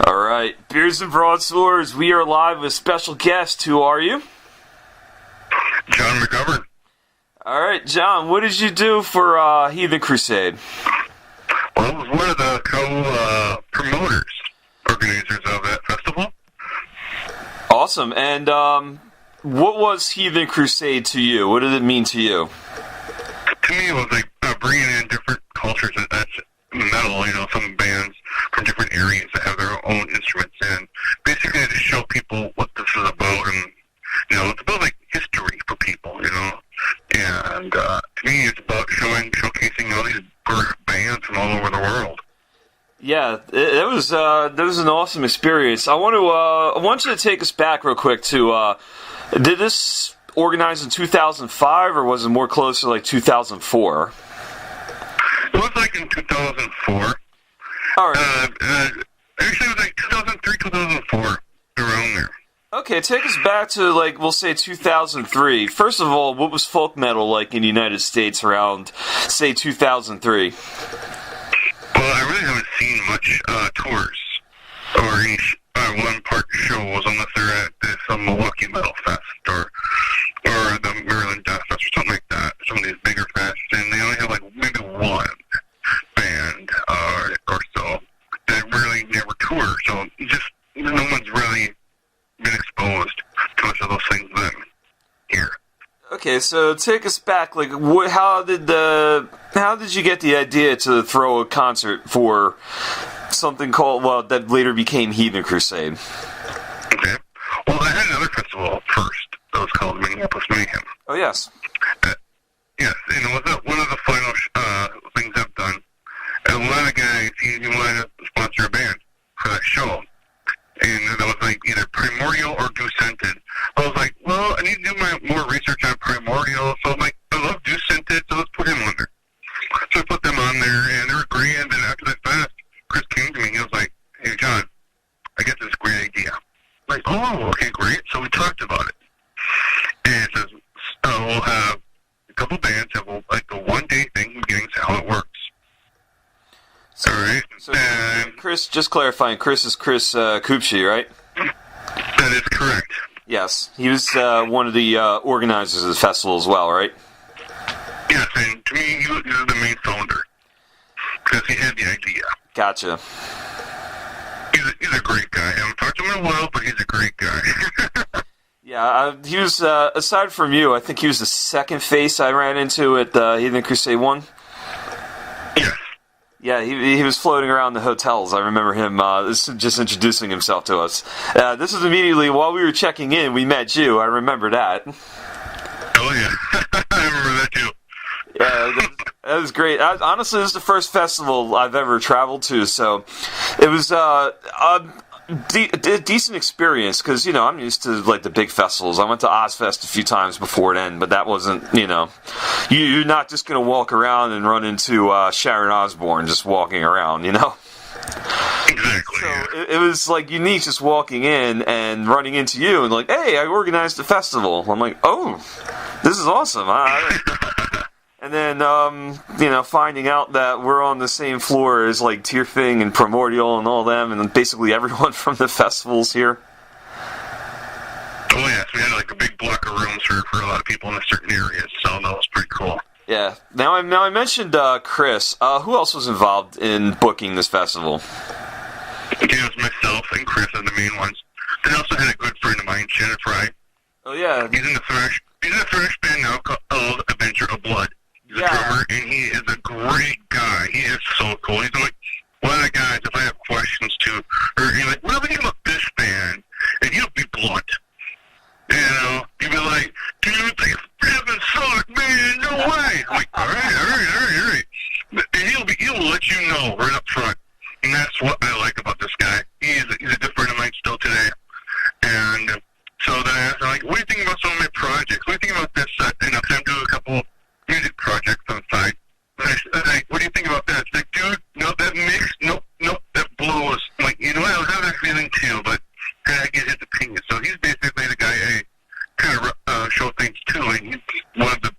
Alright, Beards and Broadswords, we are live with special guest. Who are you? John McGovern. Alright, John, what did you do for Heathen Crusade? Well, I was one of the co-promoters, organizers of that festival. Awesome, and what was Heathen Crusade to you? What did it mean to you? To me, it was like bringing in different cultures that's metal, some bands from different areas that have their own instruments, and basically to show people what this is about, and, it's about, like, history for people, and to me, it's about showcasing all these bands from all over the world. Yeah, it was an awesome experience. I want you to take us back real quick to, did this organize in 2005, or was it more close to, like, 2004? It was like in 2004. All right. Actually, it was like 2003, 2004, around there. Okay, take us back to, like, we'll say 2003. First of all, what was folk metal like in the United States around, say, 2003? Well, I really haven't seen much tours or any one-part shows unless they're at this Milwaukee Metal Fest or the Maryland Death Fest or something like that. Some of these bigger fests, and they only have like maybe one band or so that really never tour. So just no one's really been exposed to much of those things then here. Okay, so take us back. Like, how did you get the idea to throw a concert for something called that later became Heathen Crusade? Okay. Well, I had another festival first that was called Minneapolis Mayhem. Oh yes. Yes, and it was one of the final things I've done. And one of the guys, he wanted to sponsor a band for that show. And that was like either Primordial or Dew Scented. I was like, well, I need to do more research on Primordial. So I'm like, I love Dew Scented, so let's put him on there. So I put them on there, and they were great. And then after that fest, Chris came to me, and he was like, hey, John, I got this great idea. I'm like, oh, okay, great. So we talked about it. And it says, we'll have a couple bands have like a one-day thing, beginning to how it works. So, all right. So Chris, just clarifying, Chris is Chris Kupchi, right? That is correct. Yes, he was one of the organizers of the festival as well, right? Yes, and to me, he was the main founder because he had the idea. Gotcha. He's a great guy. I haven't talked to him in a while, but he's a great guy. Yeah, he was, aside from you, I think he was the second face I ran into at Heathen Crusade 1. Yes. Yeah, he was floating around the hotels. I remember him just introducing himself to us. This was immediately while we were checking in, we met you. I remember that. Oh, yeah. I remember that, too. Yeah, that was great. Honestly, this is the first festival I've ever traveled to, so it was a decent experience because, I'm used to, like, the big festivals. I went to Ozfest a few times before then, but that wasn't, you're not just going to walk around and run into Sharon Osbourne just walking around, Exactly. So it was, like, unique just walking in and running into you and, like, hey, I organized a festival. I'm like, oh, this is awesome. And then, finding out that we're on the same floor as, like, Tearfing and Primordial and all them, and basically everyone from the festivals here. Oh, yes, we had, like, a big block of rooms for a lot of people in certain areas, so that was pretty cool. Yeah. Now I mentioned Chris. Who else was involved in booking this festival? It was myself and Chris are the main ones. Then I also had a good friend of mine, Shannon Fry. Oh, yeah. He's in the thrash band now called Adventure of Blood. He's a drummer, and he is a great guy. He is so cool. He's like one of the guys, if I have questions to, or he's like, what do we think about this band? And he'll be blunt. He'll be like, dude, they haven't sucked, man, no way. I'm like, all right. And he'll let you know right up front. And that's what I like about this guy. He's a good friend of mine still today. And so then I asked him, like, what do you think about some of my projects? What do you think about this? And I'm doing a couple music projects on the side. And I said, like, what do you think about that? It's like, dude, no, that mix, nope, that blows. I'm like, I don't have that feeling too, but I get his opinion. So he's basically the guy I kind of show things to, and he's one of the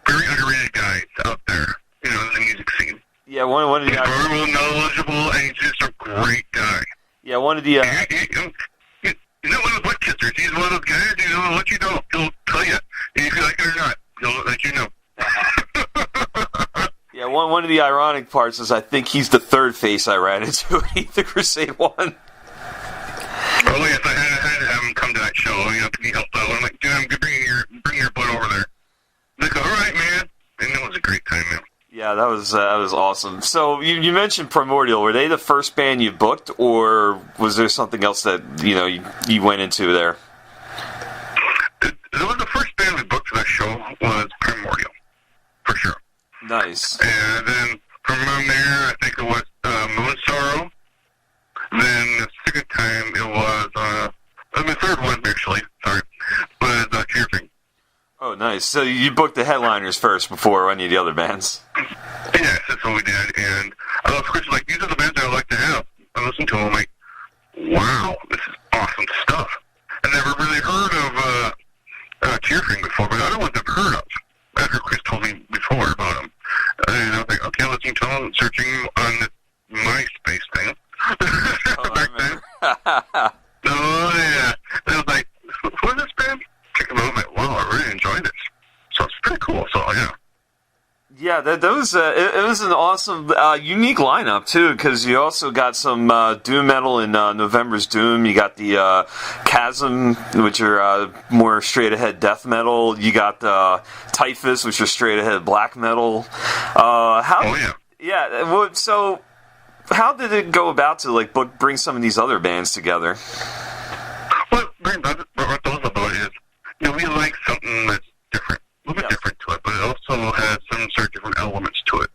very underrated guys out there, in the music scene. Yeah, one of the guys. He's very knowledgeable, and he's just a great guy. Yeah, one of the... He's not one of those butt kissers. He's one of those guys, he'll let you know. He'll tell you. And if you like it or not, he'll let you know. Yeah, one of the ironic parts is I think he's the third face I ran into at Heathen Crusade 1. Oh, yes, I had to have him come to that show. Can you help out? I'm like, dude, I'm bring your butt over there. Like, all right, man. And it was a great time, man. Yeah, that was awesome. So you mentioned Primordial. Were they the first band you booked, or was there something else that you went into there? It was the first band we booked for that show was Primordial, for sure. Nice. And then from there, I think it was Moon Sorrow. Then the second time it was the third one actually. Sorry, was Cheerfing. Oh, nice. So you booked the headliners first before any of the other bands? Yes, that's what we did. And I was Chris, like, these are the bands I would like to have. I listened to them, like, wow, this is awesome stuff. I never really heard of Cheerfing before, but other ones I've heard of. After Chris told me before about them. And I was like, okay, listening to them, searching on the MySpace thing. Back then. Oh, yeah. And I was like, who is this band? Check them out. I'm like, wow, I really enjoyed this. So it's pretty cool. So, yeah. Yeah, that was it was an awesome, unique lineup too. Because you also got some doom metal in November's Doom. You got the Chasm, which are more straight ahead death metal. You got Typhus, which are straight ahead black metal. Yeah. So, how did it go about to bring some of these other bands together? Well, what those about is, we like something that's different. A little bit different to it, but it also has some sort of different elements to it.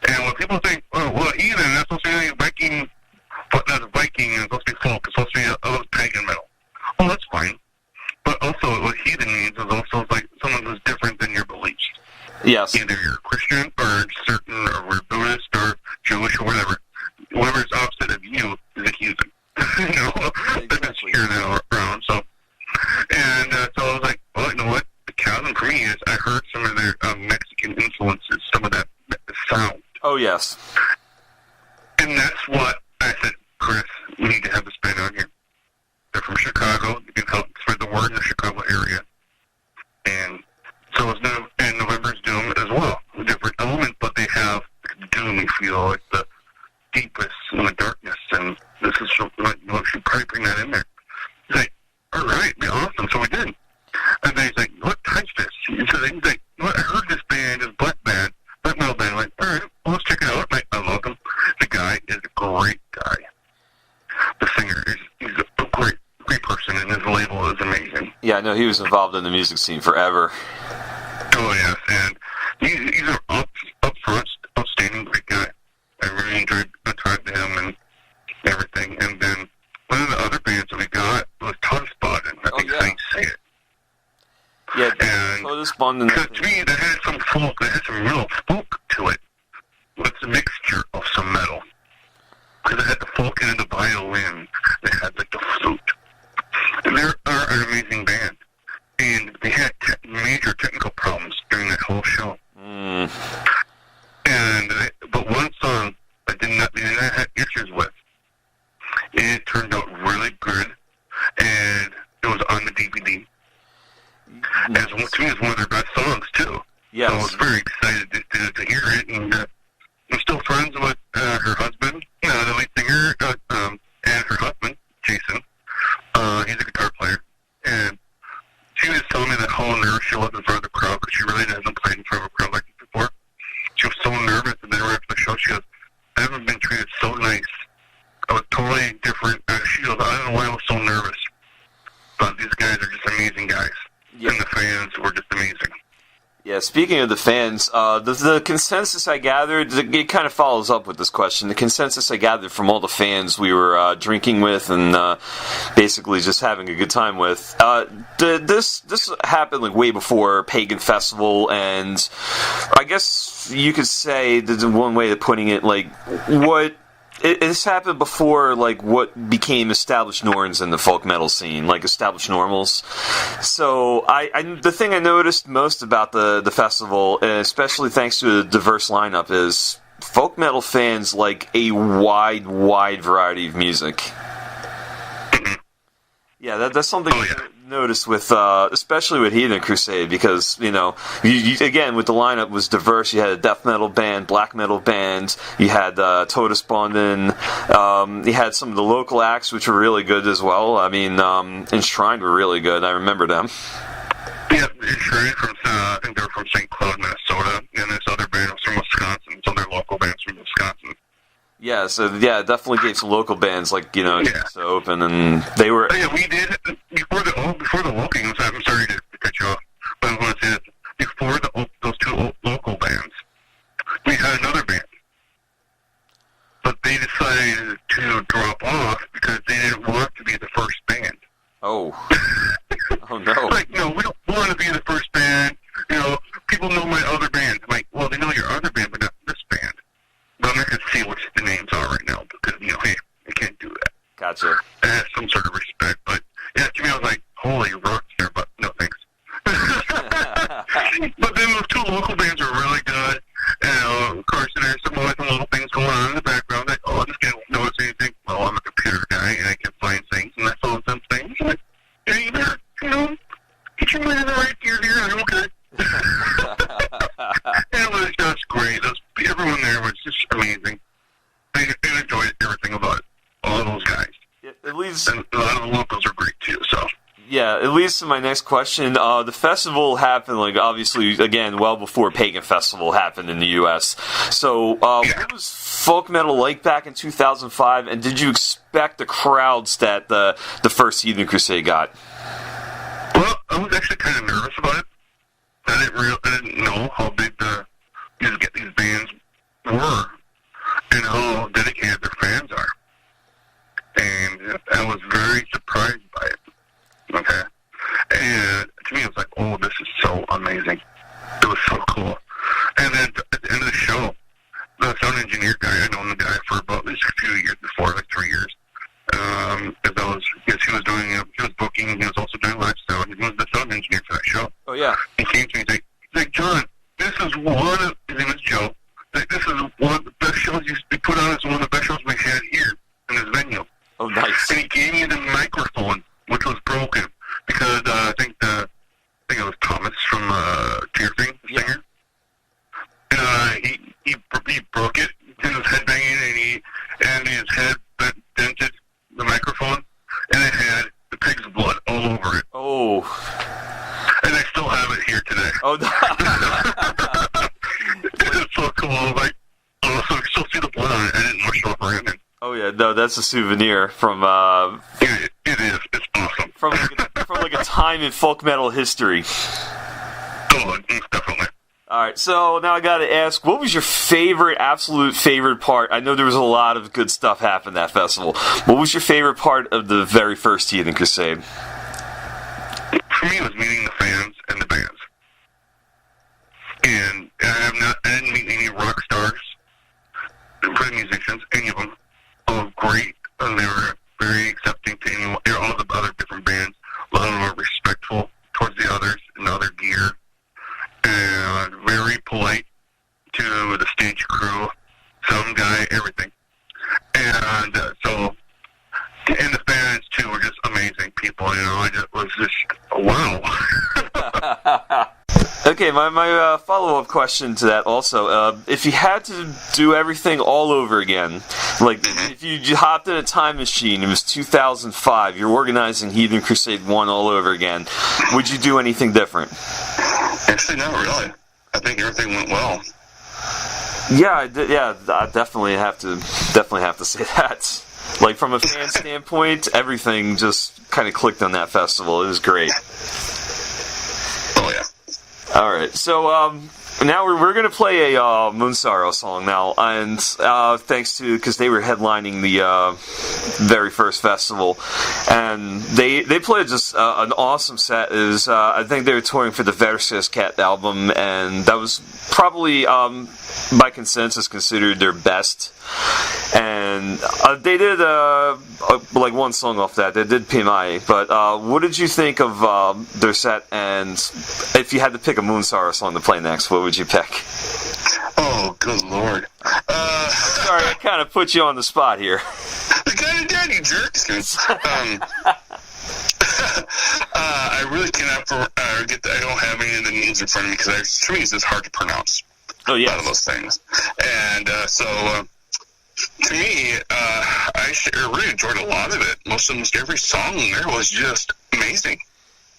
And when people think, well, Heathen, that's supposed to be Viking, but that's Viking, and it's supposed to be folk, it's supposed to be pagan metal. Oh, that's fine. But also, what Heathen means is also like someone who's different than your beliefs. Yes. Either you're a Christian, or certain, or we're Buddhist, or Jewish, or whatever. Whatever's opposite of you is a heathen. That's here now around, so. And so I was like, well, you know what? The chasm for me is I heard some of their Mexican influences, some of that sound. Oh, yes. And that's what I said, Chris, we need to have this band out here. They're from Chicago. You can help spread the word in the Chicago area. And so it's November's Doom as well. A different element, but they have the doomy feel, like the deepest and the darkness. And this is something like, we should probably bring that in there. He's like, all right, be awesome. So we did. And then he's like, what type's this? He's like, what? I heard this band is black metal band. I'm like, all right, well, let's check it out. I love him. The guy is a great guy. The singer he's a great person, and his label is amazing. Yeah, I know he was involved in the music scene forever. Oh, yes, and he's an upfront, outstanding great guy. I really enjoyed talking to him and everything. And then one of the other bands that we got was Total Spotted. I think that's how you say it. Yeah, and to me, that had some folk, that had some real folk to it. With a mixture of some metal. Because it had the folk and the violin. They had the flute. And they are an amazing band. And they had major technical problems during that whole show. But one song they did not have issues with. And it turned out really good. And it was on the DVD. And to me, it's one of their best songs, too. Yes. So I was very excited to hear it. And I'm still friends with her husband, the lead singer, and her husband, Jason. He's a guitar player. And she was telling me that how nervous she was in front of the crowd, because she really hasn't played in front of a crowd like this before. She was so nervous, and then right after the show, she goes, I haven't been treated so nice. I was totally different. She goes, I don't know why I was so nervous. But these guys are just amazing guys. Yeah. And the fans were just amazing. Yeah, speaking of the fans, the consensus I gathered, it kind of follows up with this question. The consensus I gathered from all the fans we were drinking with and basically just having a good time with, this happened way before Pagan Festival, and I guess you could say, that one way of putting it, this happened before, what became established norms in the folk metal scene, established normals. So, the thing I noticed most about the festival, especially thanks to a diverse lineup, is folk metal fans like a wide variety of music. Yeah, that's something I noticed with, especially with Heathen Crusade, because, you again, with the lineup was diverse. You had a death metal band, black metal band, you had Todesbonden, you had some of the local acts, which were really good as well. I mean, Enshrined were really good. I remember them. Yeah, Enshrined from, I think they were from St. Cloud, Minnesota, and this other band was from Wisconsin, so they're local bands from Wisconsin. Yeah, so it definitely gave some local bands like to open, and they were. Oh, yeah, we did before the Woking. I'm sorry to cut you off, but I want to say that before those two local bands, we had another band, but they decided to drop off because they didn't want to be the first band. Oh. Oh no! Like, no, we don't want to be the first band. People know my other band. I'm like, well, they know your other band, but not this band. But I'm not going to say what the names are right now because, hey, I can't do that. Gotcha. I have some sort of respect, but yeah, to me, I was like, holy rocks there, but no thanks. But then those two local bands were really good. And, of course, there's some little things going on in the background. Like, this guy won't notice anything. Well, I'm a computer guy, and I can find things, and I found some things. I'm like, hey, get your mind in the right gear here. I'm okay. It was just great. Everyone there was just amazing. I enjoyed everything about it. All of those guys. Yeah, at least, and a lot of the locals are great too. So. Yeah, at least in my next question, the festival happened, obviously, again, well before Pagan Festival happened in the U.S. So, what was folk metal like back in 2005, and did you expect the crowds that the first Heathen Crusade got? Well, I was actually kind of nervous about it. I didn't know how big these bands were and how dedicated their fans are. And I was very surprised by it. Okay. And to me, it was like, oh, this is so amazing. It was so cool. And then at the end of the show, the sound engineer guy, I known the guy for about at least a few years before, like 3 years. He was booking, he was also doing lifestyle, and he was the sound engineer for that show. Oh, yeah. He came to me, he's like, John, this is his name is Joe, this is one of the best shows you put on, it's one of the best shows we had here in this venue. Oh, nice. And he gave me the microphone, which was broken, because I think it was Thomas from Tearfing, the singer. And he broke it, and his head banging, and his head dented the microphone, and it had the pig's blood all over it. Oh. And I still have it here today. Oh, It's so cool. Like, so you still see the blood on it. I didn't much off or anything. Oh, yeah, no, that's a souvenir from, It is. It's awesome. From a time in folk metal history. Oh, definitely. Alright, so now I gotta ask, what was your absolute favorite part? I know there was a lot of good stuff happened at that festival. What was your favorite part of the very first Heathen Crusade? For me, it was meeting the fans and the bands. And I didn't meet any rock stars, great musicians, any of them. All great, and they were very accepting to anyone, all the other different bands. A lot of them were respectful towards the others and other gear. And very polite to the stage crew, sound guy, everything. And and the fans too were just amazing people. I just was just wow. Okay, my follow-up question to that also, if you had to do everything all over again, like if you hopped in a time machine, it was 2005, you're organizing Heathen Crusade 1 all over again, would you do anything different? Actually, not really. I think everything went well. Yeah, I definitely have to say that. Like, from a fan standpoint, everything just kind of clicked on that festival. It was great. Oh, yeah. Alright, so now we're going to play a Moon Sorrow song now, and thanks to, because they were headlining the very first festival, and they played just an awesome set. It was, I think they were touring for the Versus Cat album, and that was probably, by consensus, considered their best. And they did like one song off that. They did PMI. But what did you think of their set? And if you had to pick a Moon Sorrow song to play next, what would you pick? Oh, good Lord. Sorry, I kind of put you on the spot here. The kind of daddy jerks. I really cannot I don't have any of the names in front of me because to me it's just hard to pronounce. Oh, yeah. A lot of those things. And to me, I really enjoyed a lot of it. Almost every song there was just amazing.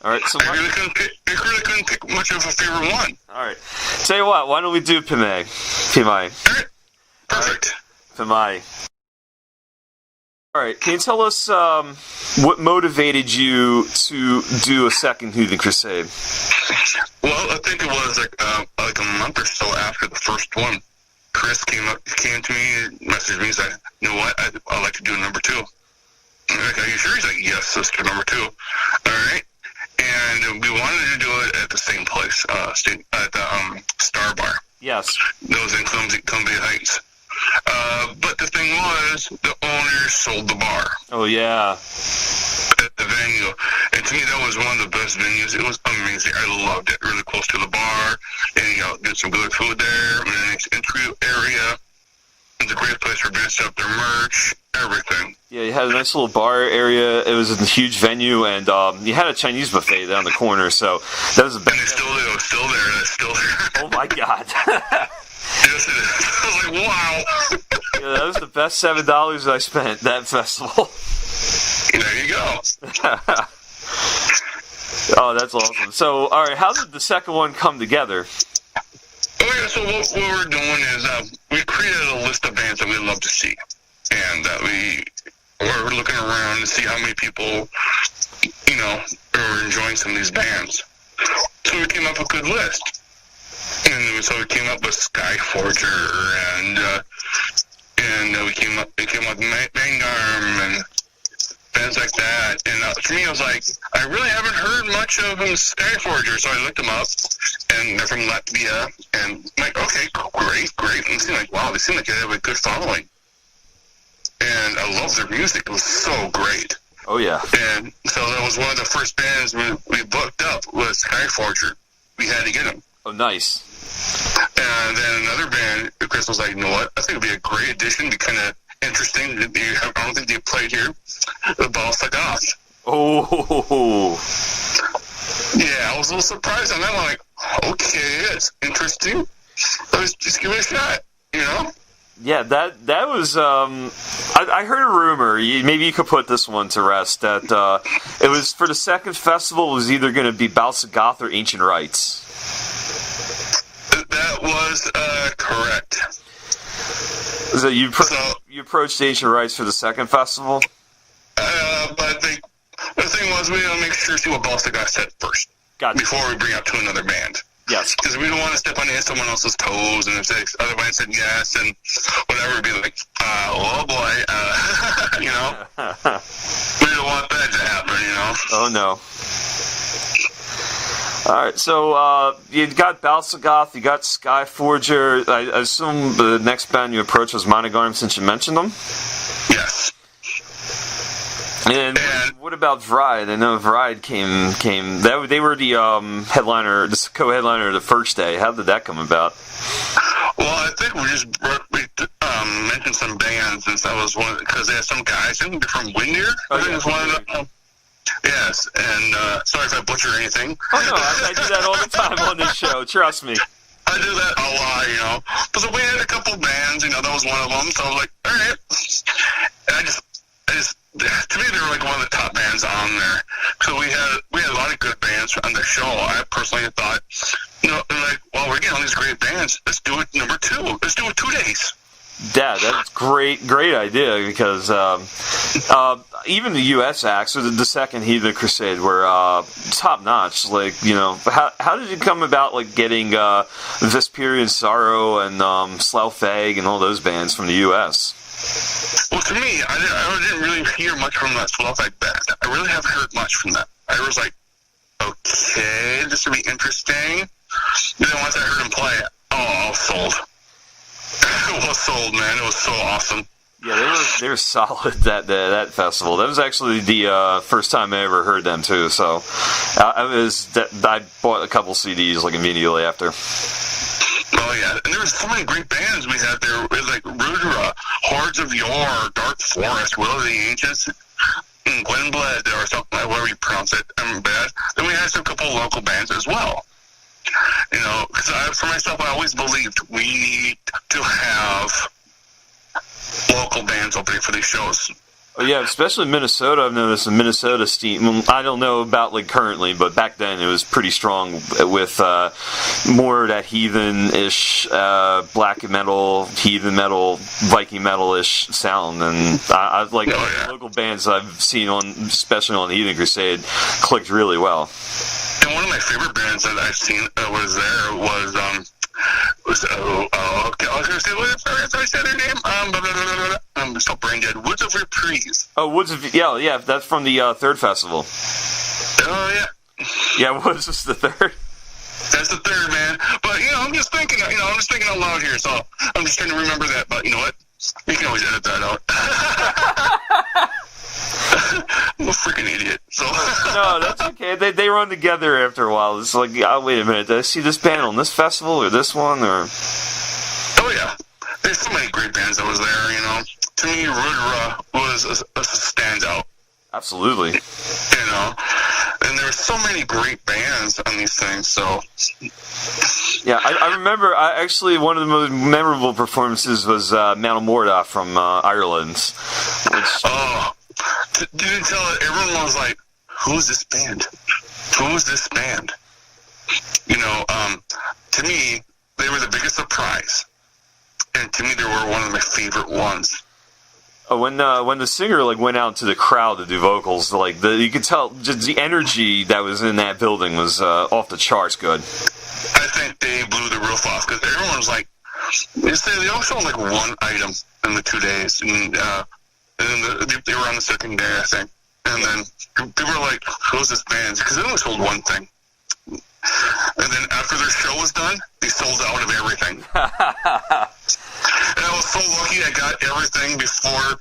All right, so I really couldn't pick much of a favorite one. All right. Tell you what, why don't we do Pimai? All right. Perfect. Pimai. All right, can you tell us what motivated you to do a second Heathen Crusade? Well, I think it was like a month or so after the first one. Chris came to me, messaged me, and said, "You know what? I'd like to do number 2." I'm like, "Are you sure?" He's like, "Yes, let's do number 2." All right. And we wanted to do it at the same place, at the Star Bar. Yes. That was in Columbia Heights. But the thing was, the owners sold the bar. Oh, yeah. At the venue. And to me, that was one of the best venues. It was amazing. I loved it. Really close to the bar. And, get some good food there. And a nice entry area. It's a great place for bands to have their merch. Everything. Yeah, you had a nice little bar area. It was a huge venue, and you had a Chinese buffet down the corner, so that was the best. And it's still there. It's still there. It's still there. Oh, my God. Yes, it is. I was like, wow. Yeah, that was the best $7 I spent that festival. There you go. Oh, that's awesome. So, all right, how did the second one come together? Okay, so what we're doing is we created a list of bands that we'd love to see. And we were looking around to see how many people, are enjoying some of these bands. So we came up with a good list. And so we came up with Skyforger, and we came up with Vangarm and bands like that. And for me, I was like, I really haven't heard much of Skyforger, so I looked them up, and they're from Latvia. And I'm like, okay, great. And it seemed like, wow, they seem like they have a good following. And I love their music. It was so great. Oh, yeah. And so that was one of the first bands we booked up was Skyforger. We had to get them. Oh, nice. And then another band, Chris was like, you know what? I think it would be a great addition, be kind of interesting. I don't think they played here. The Balsa Goth. Oh. Yeah, I was a little surprised on that one. Like, okay, it's interesting. Let's just give it a shot, Yeah, that was, I heard a rumor, maybe you could put this one to rest, that it was, for the second festival, it was either going to be Balsa Goth or Ancient Rites. That was correct. So you approached Ancient Rites for the second festival? But the thing was, we had to make sure to see what Balsa Goth said first. Gotcha. Before we bring out to another band. Yes. Because we don't want to step on someone else's toes, and if the other band said yes, and whatever, be like, oh boy, we don't want that to happen, Oh, no. All right, so you got Balsa Goth, you got Skyforger. I assume the next band you approached was Monogarm, since you mentioned them? Yes. And what about Vride? I know Vride came. They were the headliner, the co-headliner the first day. How did that come about? Well, I think we just mentioned some bands, and that was one because they had some guys in from Windeer. I think it was one of them. Yes, and sorry if I butcher anything. Oh no, I do that all the time on this show. Trust me. I do that a lot, But so we had a couple bands, that was one of them. So I was like, all right. And I just, to me, they were like one of the top bands on there. So we had a lot of good bands on the show. I personally thought, well, we're getting all these great bands. Let's do it number 2. Let's do it 2 days. Yeah, that's great idea, because even the U.S. acts, or the second Heathen Crusade, were top notch. Like, how did you come about, like, getting Vesperian Sorrow and Slough-Fag and all those bands from the U.S.? Well, to me, I didn't really hear much from that Slough-Fag band. I really haven't heard much from that. I was like, okay, this would be interesting. And then once I heard them play, I was sold. It was sold, man. It was so awesome. Yeah, they were solid that festival. That was actually the first time I ever heard them too. So I bought a couple CDs like immediately after. Oh yeah, and there's so many great bands we had there, like Rudra, Hordes of Yore, Dark Forest, Will of the Ancients, and Gwenbled, or something, however you pronounce it. I'm bad. Then we had a couple local bands as well. You know, because for myself, I always believed we need to have local bands opening for these shows. Oh, yeah, especially in Minnesota. I've noticed in Minnesota scene. I don't know about like currently, but back then it was pretty strong with more that heathen-ish, black metal, heathen metal, Viking metal-ish sound. And I like local bands I've seen on, especially on the Heathen Crusade, clicked really well. And one of my favorite bands that I've seen was okay, I was going to say, what I said their name? I'm so brain dead. Woods of Reprise. Oh, Woods of, yeah, that's from the third festival. Oh, yeah. Yeah, Woods was the third. That's the third, man. But, you know, I'm just thinking out loud here, so I'm just trying to remember that. But, you know what? You can always edit that out. I'm a freaking idiot. So. No, that's okay. They run together after a while. It's like, oh, wait a minute. Did I see this band on this festival or this one? Or oh, yeah. There's so many great bands that was there, you know. To me, Rudra was a standout. Absolutely. You know. And there were so many great bands on these things, so. Yeah, I remember, actually, one of the most memorable performances was Metal Morda from Ireland. Oh. Did you tell it? Everyone was like, who's this band? Who's this band? You know, to me, they were the biggest surprise. And to me, they were one of my favorite ones. Oh, when the singer like went out to the crowd to do vocals, like you could tell just the energy that was in that building was off the charts good. I think they blew the roof off because everyone was like, they all showed like one item in the 2 days, and then they were on the second day, I think. And then people were like, who's this band? Because they only sold one thing. And then after their show was done, they sold out of everything. And I was so lucky I got everything before.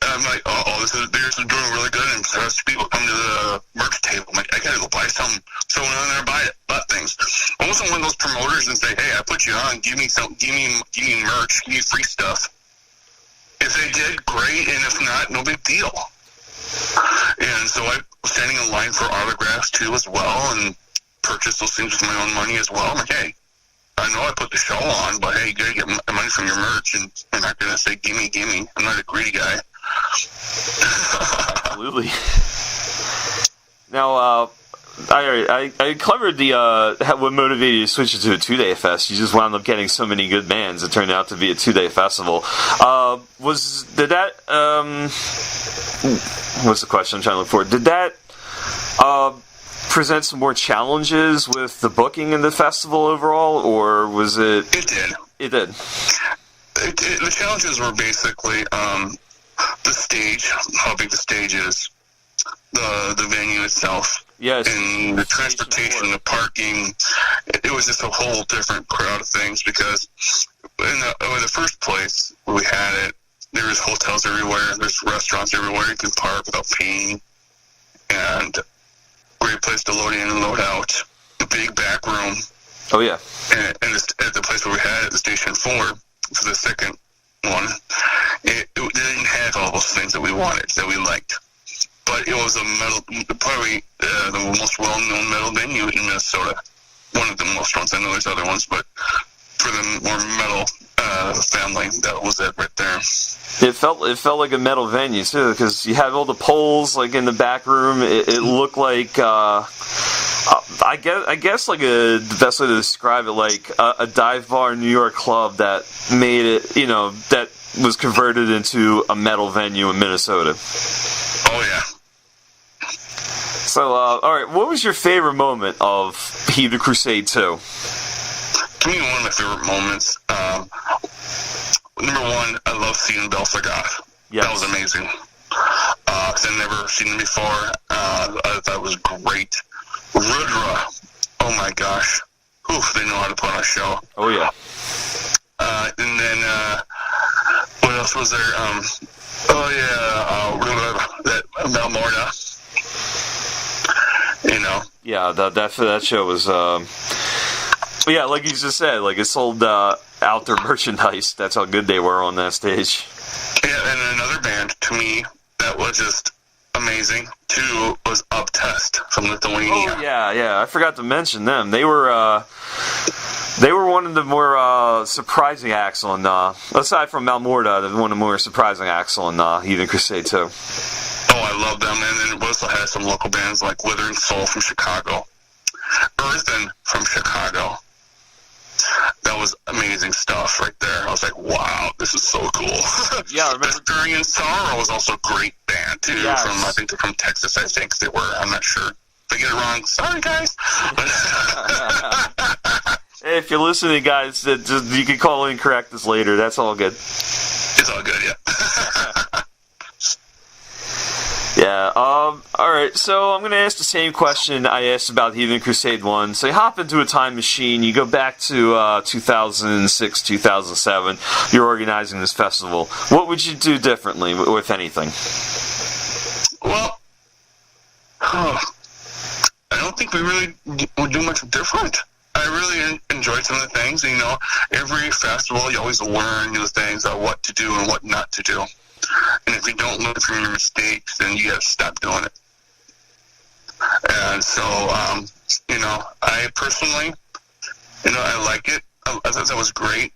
I'm like, they're doing really good. And so people come to the merch table. I'm like, I gotta go buy something. So I went in there and buy things. I wasn't one of those promoters and say, hey, I put you on. Give me merch. Give me free stuff. If they did, great. And if not, no big deal. And so I was standing in line for autographs too as well, and purchased those things with my own money as well. I'm like, hey, I know I put the show on, but hey, you gotta get money from your merch, and I'm not gonna say gimme. I'm not a greedy guy. Absolutely. Now, I covered the what motivated you to switch it to a 2-day fest. You just wound up getting so many good bands. It turned out to be a 2-day festival. What's the question I'm trying to look for? Did that present some more challenges with the booking in the festival overall, or was it? It did. It did. The challenges were basically the stage, how big the stage is, the venue itself, yes, and the transportation, the parking. It was just a whole different crowd of things because in the first place we had it, there was hotels everywhere, there's restaurants everywhere you can park without paying, and great place to load in and load out. The big back room. Oh yeah. And at the place where we had it, the Station 4, for the second one, it didn't have all those things that we wanted, that we liked. But it was probably the most well-known metal venue in Minnesota. One of the most ones. I know there's other ones, but for the more metal family, that was it right there. It felt like a metal venue too, because you had all the poles like in the back room. It looked like I guess like the best way to describe it, like a dive bar in New York club that made it, that was converted into a metal venue in Minnesota. Oh yeah. So, all right, what was your favorite moment of Heathen Crusade 2? To me, one of my favorite moments, number one, I love seeing Belsagoth. Yes. That was amazing. Because I've never seen them before. I thought it was great. Rudra, oh my gosh. Oof, they know how to put on a show. Oh, yeah. And then, what else was there? That Malmorda. Yeah, that show was Yeah, like you just said, like it sold outdoor merchandise. That's how good they were on that stage. Yeah, and another band to me that was just amazing too was Uptest from Lithuania. Oh yeah, I forgot to mention them. They were one of the more surprising acts on, aside from Malmorda, one of the more surprising acts on Heathen Crusade too. Oh, I love them, and then it also had some local bands like Withering Soul from Chicago, Earthen from Chicago. That was amazing stuff right there. I was like, wow, this is so cool. Yeah, I remember. Despairing in Sorrow was also a great band, too. Yes. I think they're from Texas, I think they were. I'm not sure. If I get it wrong, sorry, guys. Hey, if you're listening, guys, you can call in and correct us later. That's all good. It's all good, yeah. Yeah, alright, so I'm going to ask the same question I asked about Heathen Crusade 1. So you hop into a time machine, you go back to 2006, 2007, you're organizing this festival. What would you do differently, if anything? Well, I don't think we really would do much different. I really enjoyed some of the things. You know, every festival, you always learn new things on what to do and what not to do. And if you don't learn from your mistakes, then you have to stop doing it. And so, you know, I personally, you know, I like it. I thought that was great,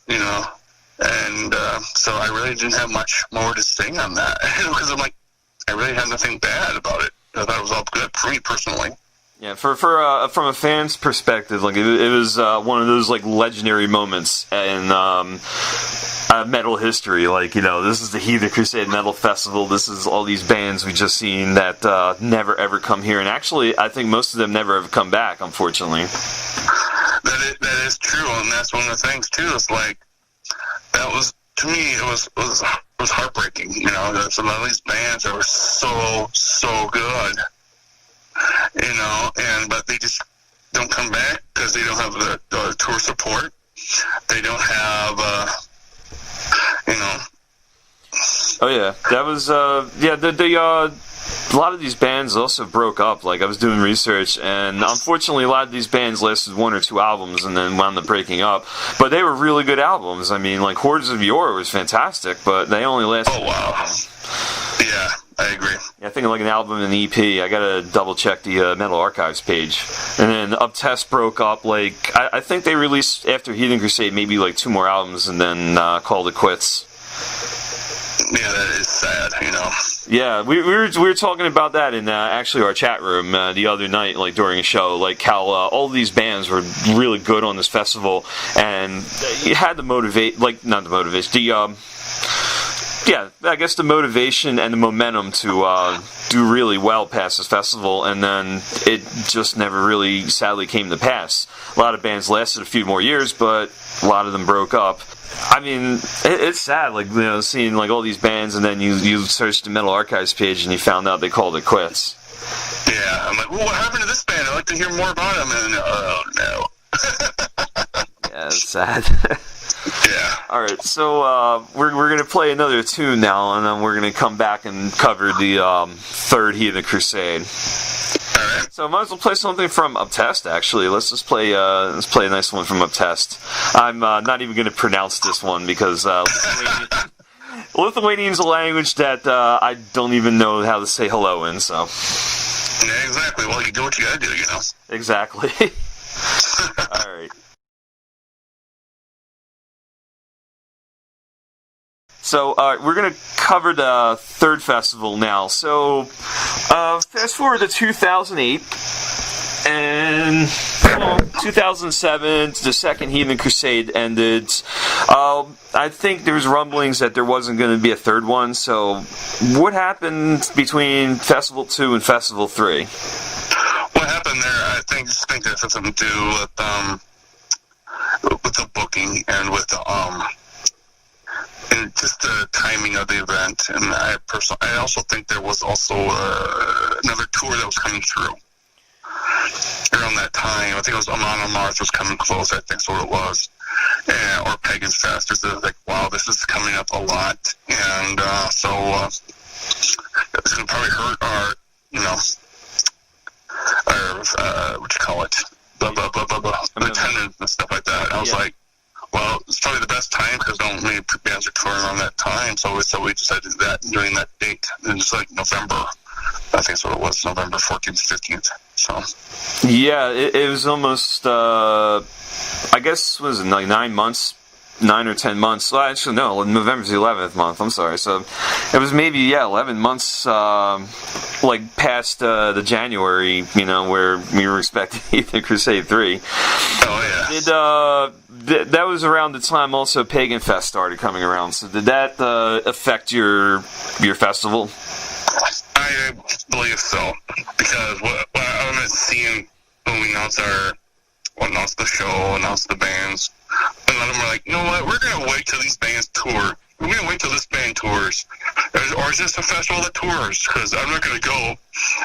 you know. And so I really didn't have much more to say on that. Because I'm like, I really had nothing bad about it. I thought it was all good for me personally. Yeah, from a fan's perspective, like it was one of those like legendary moments in metal history. Like, you know, this is the Heathen Crusade Metal Festival. This is all these bands we just seen that never ever come here, and actually, I think most of them never ever come back. Unfortunately, that is true, and that's one of the things too. It's like that was, to me, it was heartbreaking. You know, some of these bands that were so good. You know, but they just don't come back because they don't have the tour support. They don't have, you know. Oh yeah, that was a lot of these bands also broke up. Like, I was doing research, and unfortunately a lot of these bands lasted 1 or 2 albums and then wound up breaking up. But they were really good albums. I mean, like Hordes of Yore was fantastic, but they only lasted. Oh wow. Yeah, I agree. Yeah, I think like an album and an EP. I gotta double check the Metal Archives page. And then Uptest broke up. Like, I think they released after Heathen Crusade maybe like 2 more albums and then called it quits. Yeah, that is sad, you know. Yeah, we were talking about that in actually our chat room the other night, like during a show, like how all these bands were really good on this festival, and you had the I guess the motivation and the momentum to do really well past this festival, and then it just never really, sadly, came to pass. A lot of bands lasted a few more years, but a lot of them broke up. I mean, it's sad, like, you know, seeing like all these bands, and then you search the Metal Archives page and you found out they called it quits. Yeah, I'm like, well, what happened to this band? I'd like to hear more about them. And oh no. Yeah, it's sad. Yeah. Alright, so we're going to play another tune now, and then we're going to come back and cover the third Heathen Crusade. Alright. So I might as well play something from Uptest, actually. Let's play a nice one from Uptest. I'm not even going to pronounce this one because Lithuanian's a language that I don't even know how to say hello in, so. Yeah, exactly. Well, you do what you gotta do, you know. Exactly. Alright. So, we're going to cover the third festival now. So, fast forward to 2008, and 2007, the second Heathen Crusade ended. I think there was rumblings that there wasn't going to be a third one, so what happened between Festival 2 and Festival 3? What happened there, I think that has something to do with the booking and with the, and just the timing of the event, and I also think there was also another tour that was coming through around that time. I think it was Amon Mars was coming close. I think that's what it was, or Pagan's Fest. It's like, wow, this is coming up a lot, and so it's going to probably hurt our, you know, our what you call it, blah, blah, blah, blah, blah, attendance and stuff like that. I was like, well, it's probably the best time because not many bands are touring around that time. So we decided to do that during that date. And it's like November. I think that's what it was, November 14th, 15th. So. Yeah, it was almost, I guess, was it like 9 months? 9 or 10 months. Well, actually, no, November's the 11th month. I'm sorry. So it was maybe 11 months, like past the January, where we were expecting Heathen Crusade 3. Oh yeah. That was around the time also Pagan Fest started coming around. So did that affect your festival? I believe so, because what I'm seeing when we announced the show, announced the bands. A lot of them are like, you know what, we're going to wait till these bands tour. We're going to wait till this band tours. Or is this a festival that tours? Because I'm not going to go.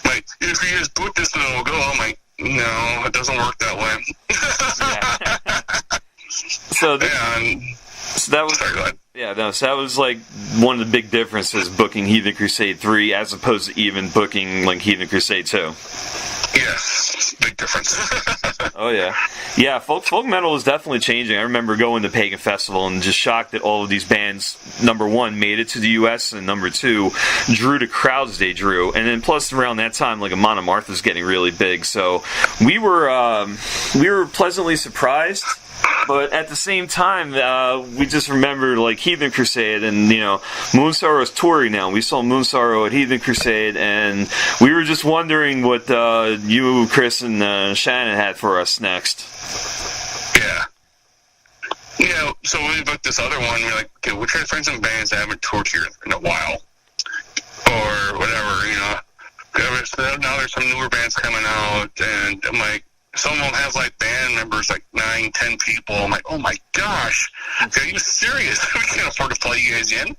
Like, if you just book this and it'll go, I'm like, no, it doesn't work that way. So that was... Sorry, go ahead. Yeah, no, so that was like one of the big differences booking Heathen Crusade 3 as opposed to even booking like Heathen Crusade 2. Yes, big difference. Oh yeah. Yeah, folk metal is definitely changing. I remember going to Pagan Festival and just shocked that all of these bands, number one, made it to the US, and number two, drew the crowds they drew. And then plus around that time, like Amon Amarth was getting really big. So we were pleasantly surprised. But at the same time, we just remember like Heathen Crusade, and Moonsorrow's touring now. We saw Moonsorrow at Heathen Crusade, and we were just wondering what you, Chris, and Shannon had for us next. Yeah. So we booked this other one. We're like, okay, we're trying to find some bands that haven't toured here in a while, or whatever. Now there's some newer bands coming out, and I'm like. Some of them have like band members, like 9, 10 people. I'm like, oh my gosh, are you serious? We can't afford to fly you guys in.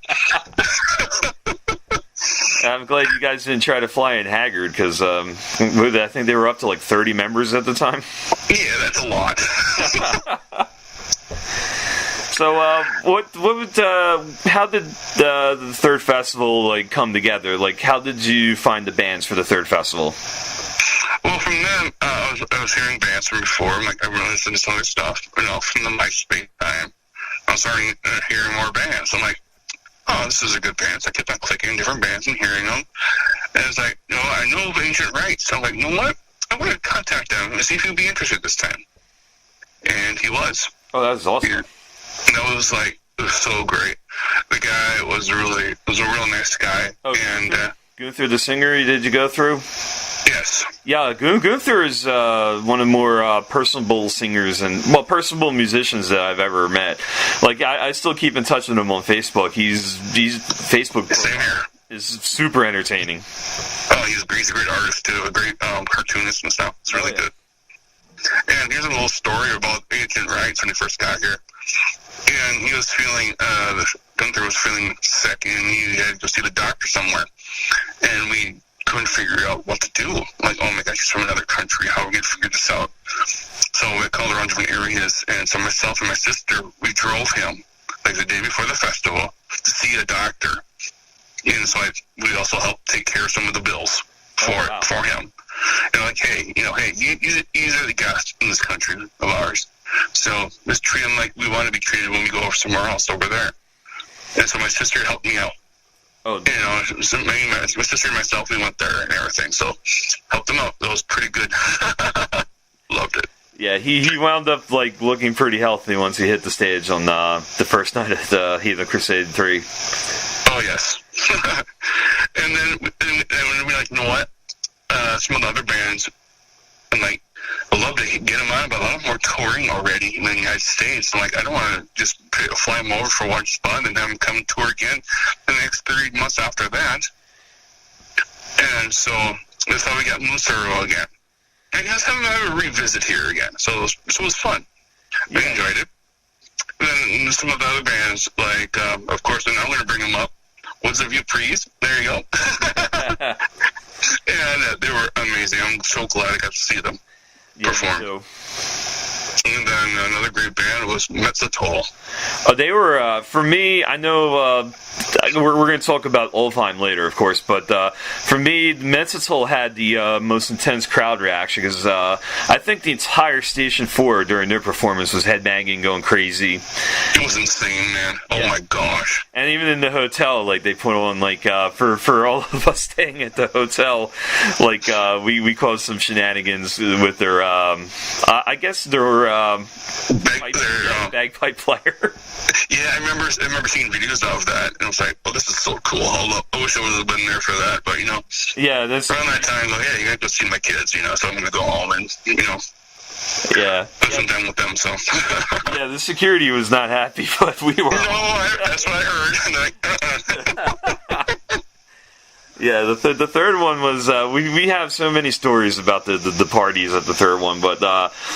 I'm glad you guys didn't try to fly in Haggard, because I think they were up to like 30 members at the time. Yeah, that's a lot. So, how did the third festival like come together? Like, how did you find the bands for the third festival? Well, from them, I was hearing bands from before. Like, I really listened to some other stuff. From the MySpace time, I was starting hearing more bands. I'm like, oh, this is a good band. So I kept on clicking different bands and hearing them. And it's like, I know Ancient Rites. So I'm like, you know what? I want to contact them and see if he'd be interested this time. And he was. Oh, that's awesome. And it was so great. The guy was a real nice guy. Oh, and Gunther, the singer, did you go through? Yes. Yeah, Gunther is one of the more personable singers and personable musicians that I've ever met. Like, I still keep in touch with him on Facebook. He's Facebook Same here. Is super entertaining. Oh, he's a great artist too, a great cartoonist and stuff. It's really good. And here's a little story about Ancient Rites when he first got here. And he was feeling, Gunther was feeling sick, and he had to go see the doctor somewhere. And we couldn't figure out what to do. Like, oh my gosh, he's from another country. How are we going to figure this out? So we called around different areas, and so myself and my sister, we drove him, like the day before the festival, to see a doctor. And so we also helped take care of some of the bills for him. And like, hey, these are the guests in this country of ours. So let's treat them like we want to be treated when we go over somewhere else over there. And so my sister helped me out. Oh, So my sister and myself, we went there and everything. So helped them out. That was pretty good. Loved it. Yeah, he wound up like looking pretty healthy once he hit the stage on the first night of the Heathen Crusade 3. Oh yes. And then we're like, you know what? Some of the other bands, I'm like, I'd love to get them on, but a lot of them are touring already in the United States. I'm like, I don't want to just fly them over for one spot and have them come tour again the next 3 months after that. And so that's how we got Moonsorrow again. And just have a revisit here again. So it was fun. Yeah. I enjoyed it. And then some of the other bands, like, of course, and I'm going to bring them up. Woods of Ypres. There you go. And they were amazing. I'm so glad I got to see them perform. And then another great band was Metal. They were, for me, I know we're going to talk about Olfheim later, of course, but for me, Metal had the most intense crowd reaction, because I think the entire Station 4 during their performance was headbanging, going crazy. It was insane, man. Oh my gosh. And even in the hotel, like, they put on, like, for all of us staying at the hotel, like, we caused some shenanigans with their, I guess their, bagpipe player. Yeah, I remember seeing videos of that, and I was like, "Oh, this is so cool! I wish I would have been there for that." But yeah, that's around that time. Like, yeah, you got to go see my kids, so I'm gonna go home and yeah, spend some time with them. So yeah, the security was not happy, but we were. That's what I heard. Yeah, the third one was we have so many stories about the parties at the third one, but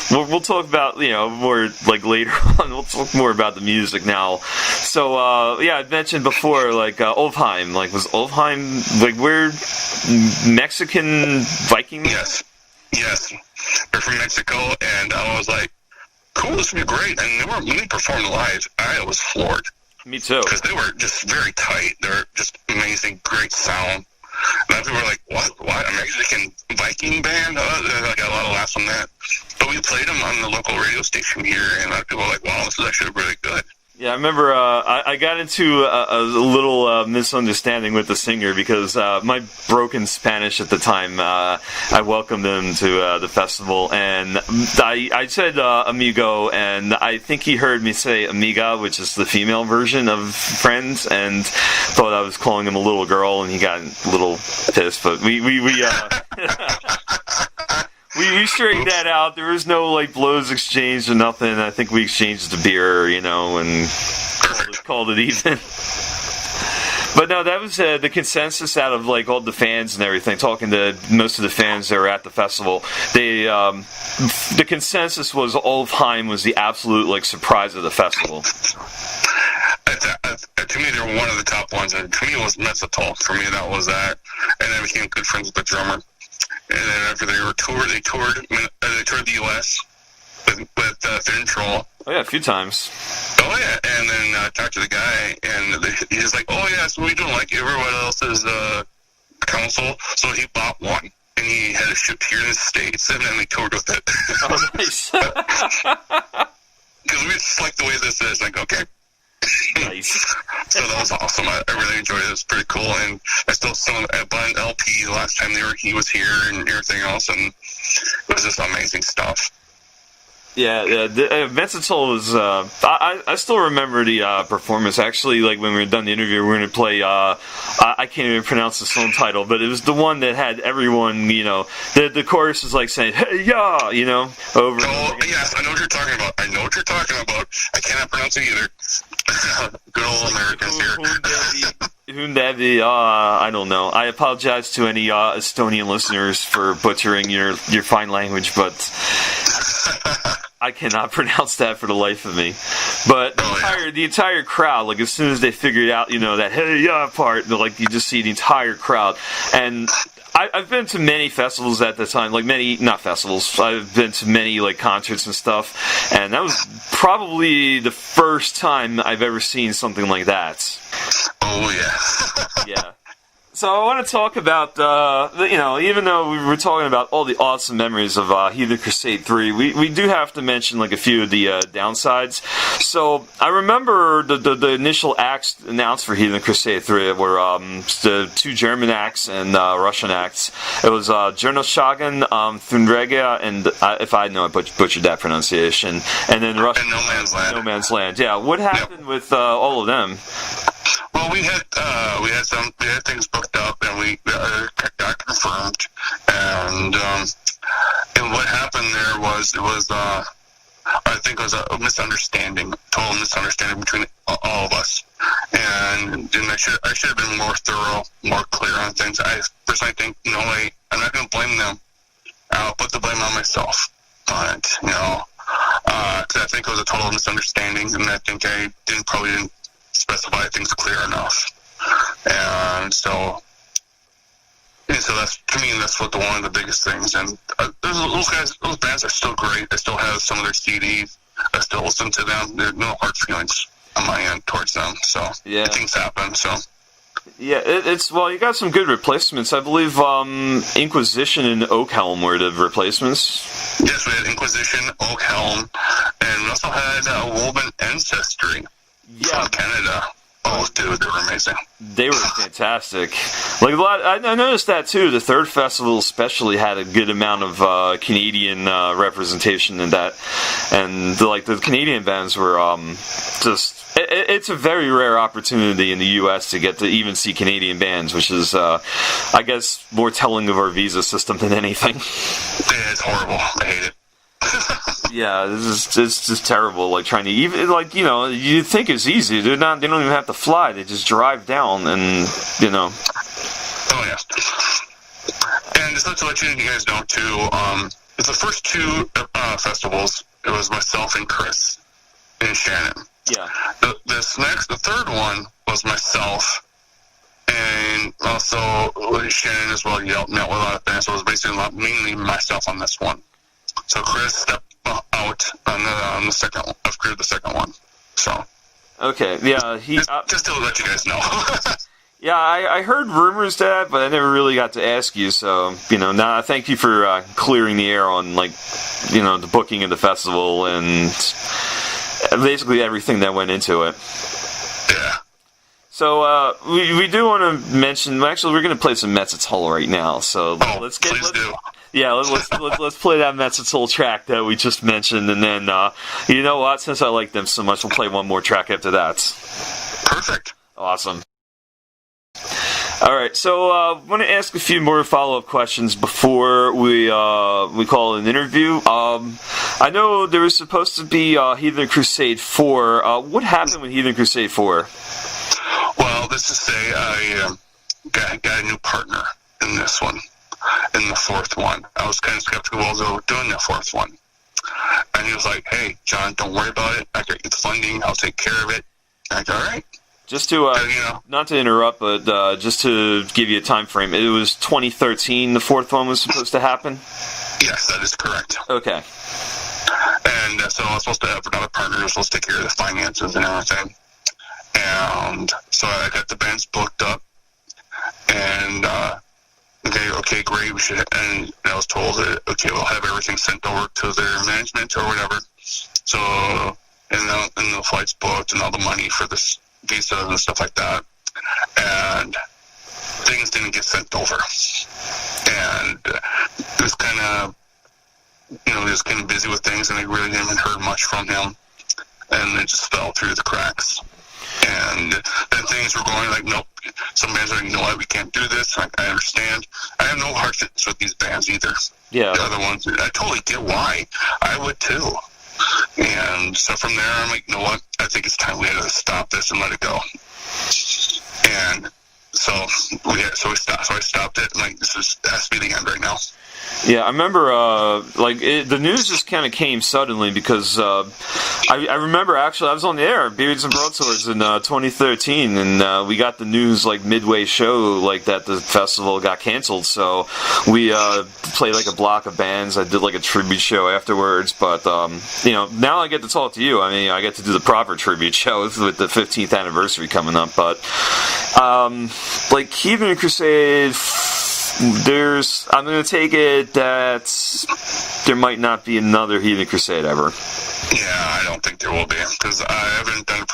we'll talk about more like later on. We'll talk more about the music now. So yeah, I mentioned before like Olfheim. Like, was Olfheim like where Mexican Viking? Yes, they're from Mexico, and I was like, cool, this would be great. And when they performed live, I was floored. Me too. Because they were just very tight. They're just amazing, great sound. And people were like, what? A Mexican Viking band? I got a lot of laughs on that. But we played them on the local radio station here, and a lot of people were like, wow, this is actually really good. Yeah, I remember I got into a little misunderstanding with the singer, because my broken Spanish at the time, I welcomed him to the festival, and I said amigo, and I think he heard me say amiga, which is the female version of friends, and thought I was calling him a little girl, and he got a little pissed, but we We straightened that out. There was no like blows exchanged or nothing. I think we exchanged the beer, and called it even. But no, that was the consensus out of like all the fans and everything. Talking to most of the fans that were at the festival, the consensus was Olfheim was the absolute like surprise of the festival. To me, they were one of the top ones, and to me, it was Metal. For me, that was that, and I became good friends with the drummer. And then after they toured the U.S. with Thin Troll. Oh yeah, a few times. Oh yeah, and then I talked to the guy, and he's like, "Oh yeah, so we don't like everyone else's console," so he bought one, and he had it shipped here in the States, and then we toured with it. Oh, nice. Because we just like the way this is. Like, okay. Nice. So that was awesome. I really enjoyed it. It was pretty cool, and I still bought an LP the last time he was here and everything else, and it was just amazing stuff. Yeah, Metal was. I still remember the performance. Actually, like when we were done the interview, we were going to play. I can't even pronounce the song title, but it was the one that had everyone. The chorus was like saying "Hey ya," over. Oh yes, I know what you're talking about. I cannot pronounce it either. Good old Americans here. I don't know. I apologize to any Estonian listeners for butchering your fine language, but I cannot pronounce that for the life of me. But the entire crowd, like as soon as they figured out, that hey yeah part, like you just see the entire crowd. And I've been to many festivals at the time, not festivals. I've been to many like concerts and stuff, and that was probably the first time I've ever seen something like that. Oh yeah. Yeah. So I want to talk about, even though we were talking about all the awesome memories of Heathen Crusade 3, we do have to mention like a few of the downsides. So I remember the initial acts announced for Heathen Crusade 3 were the two German acts and Russian acts. It was Journalschagen, Thundregia, and if I know I butchered that pronunciation, and then Russian No Man's Land. Yeah, what happened with all of them? Well, we had things booked up, and we got confirmed. And what happened there was I think it was a total misunderstanding between all of us. And I should have been more thorough, more clear on things. I personally think, I'm not going to blame them. I'll put the blame on myself on it, because I think it was a total misunderstanding, and I think I probably didn't specify things clear enough. And so And so to me, that's one of the biggest things. And those bands are still great. I still have some of their CDs. I still listen to them. There's no hard feelings on my end towards them. So things happen. So yeah, you got some good replacements. I believe Inquisition and Oakhelm were the replacements. Yes, we had Inquisition, Oakhelm, and we also had Woven Ancestry from Canada. Oh, dude, they were amazing. They were fantastic. Like I noticed that too. The third festival especially had a good amount of Canadian representation in that, and the Canadian bands were just. It's a very rare opportunity in the U.S. to get to even see Canadian bands, which is, I guess, more telling of our visa system than anything. Yeah, it's horrible. I hate it. Yeah, it's just terrible. Like trying to you think it's easy. They don't even have to fly. They just drive down, and Oh yeah. And just to let you guys know too, the first two festivals, it was myself and Chris and Shannon. Yeah. The third one was myself, and also Shannon as well. Met with a lot of bands, so it was basically mainly myself on this one. So Chris stepped out on the second one, after the second one. So. Okay. Yeah. Just to let you guys know. Yeah, I heard rumors that, but I never really got to ask you. So now thank you for clearing the air on the booking of the festival and basically everything that went into it. Yeah. So we do want to mention. Actually, we're going to play some Metzitol right now. So let's do. Yeah, let's play that Metzitol track that we just mentioned, and then you know what? Since I like them so much, we'll play one more track after that. Perfect. Awesome. All right, so I want to ask a few more follow-up questions before we call it an interview. I know there was supposed to be Heathen Crusade 4. What happened with Heathen Crusade 4? Well, let's just say I got a new partner in this one, in the fourth one. I was kind of skeptical while they were doing the fourth one. And he was like, hey, John, don't worry about it. I got the funding. I'll take care of it. I'm like, all right. Just to, not to interrupt, but just to give you a time frame, it was 2013 the fourth one was supposed to happen? Yes, that is correct. Okay. And so I was supposed to have another partner who was supposed to take care of the finances and everything. And so I got the bands booked up. And, okay, great, we should, and I was told that, okay, we'll have everything sent over to their management or whatever. So, and the flights booked and all the money for this visas and stuff like that, and things didn't get sent over, and it was kind of, he was kind of busy with things, and I really haven't heard much from him, and it just fell through the cracks. And then things were going like, nope, some bands are like, you know what, we can't do this. I understand. I have no hard feelings with these bands either. Yeah. The other ones, I totally get why. I would too. And so from there, I'm like, you know what? I think it's time we had to stop this and let it go. And so we stopped. So I stopped it. I'm like, has to be the end right now. Yeah, I remember, the news just kind of came suddenly because I remember, actually, I was on the air, Beards and Broadswords in 2013, and we got the news, midway show, that the festival got canceled, so we played, a block of bands. I did, a tribute show afterwards, but, now I get to talk to you. I mean, I get to do the proper tribute show with the 15th anniversary coming up, but, Heathen Crusade... I'm going to take it that there might not be another Heathen Crusade ever. Yeah, I don't think there will be, because I haven't done it.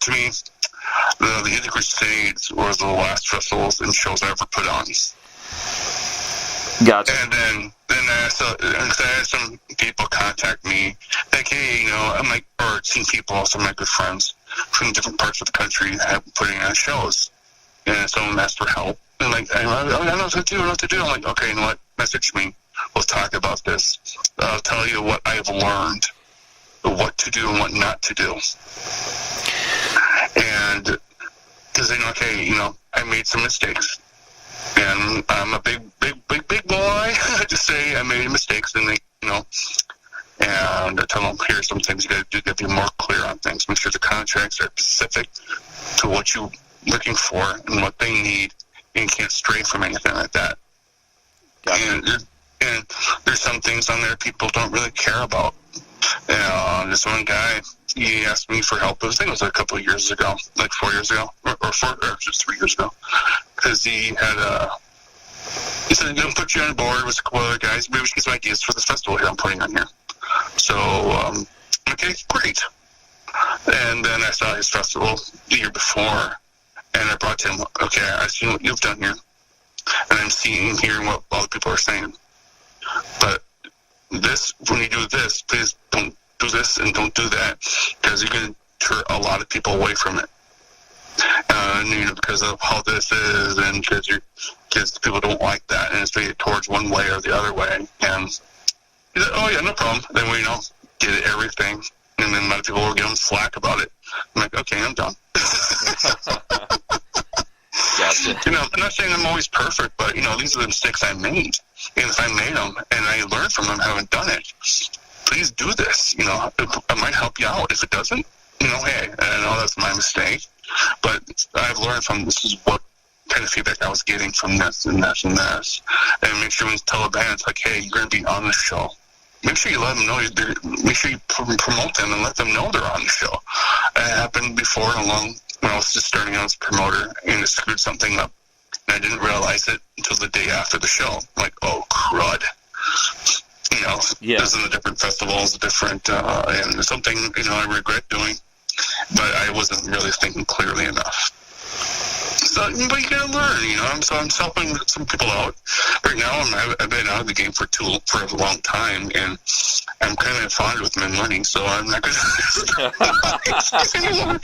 To me, the Heathen Crusades was the last festivals and shows I ever put on. Gotcha. And then I had some people contact me, like, hey, I'm like, or some people, also my good friends from different parts of the country have putting on shows, and someone asked for help. And I don't know what to do. I'm like, okay, you know what? Message me. We'll talk about this. I'll tell you what I've learned, what to do and what not to do. And because okay, I made some mistakes, and I'm a big boy to say I made mistakes, and and I tell them, here's some things you got to do to be more clear on things. Make sure the contracts are specific to what you're looking for and what they need. And you can't stray from anything like that. And there's some things on there people don't really care about. This one guy, he asked me for help. I think it was a couple of years ago, like 4 years ago, or just 3 years ago, because he said, I'm going to put you on board with a couple other guys. Maybe we should get some ideas for this festival here I'm putting on here. So, okay, great. And then I saw his festival the year before, and I brought to him, okay, I've seen what you've done here, and I'm hearing what all the people are saying. But when you do this, please don't do this and don't do that, because you're going to turn a lot of people away from it. Because of how this is, and because people don't like that, and it's made towards one way or the other way. And he said, oh yeah, no problem. Then we, did everything, and then a lot of people were giving slack about it. I'm like, okay, I'm done. Gotcha. I'm not saying I'm always perfect, but these are the mistakes I made. And if I made them and I learned from them, haven't done it, please do this. It might help you out. If it doesn't, hey, I know that's my mistake, but I've learned from this is what kind of feedback I was getting from this and this and this. And make sure when you tell a band, it's like, hey, you're going to be on the show. Make sure you let them know. Make sure you promote them and let them know they're on the show. It happened before when I was just starting out as a promoter, and I screwed something up. And I didn't realize it until the day after the show. I'm like, oh, crud. This is a different festivals, different, and something, I regret doing. But I wasn't really thinking clearly enough. So, but you gotta learn, So I'm helping some people out. Right now, I've been out of the game for a long time, and I'm kind of fond with my money, so I'm not gonna anymore.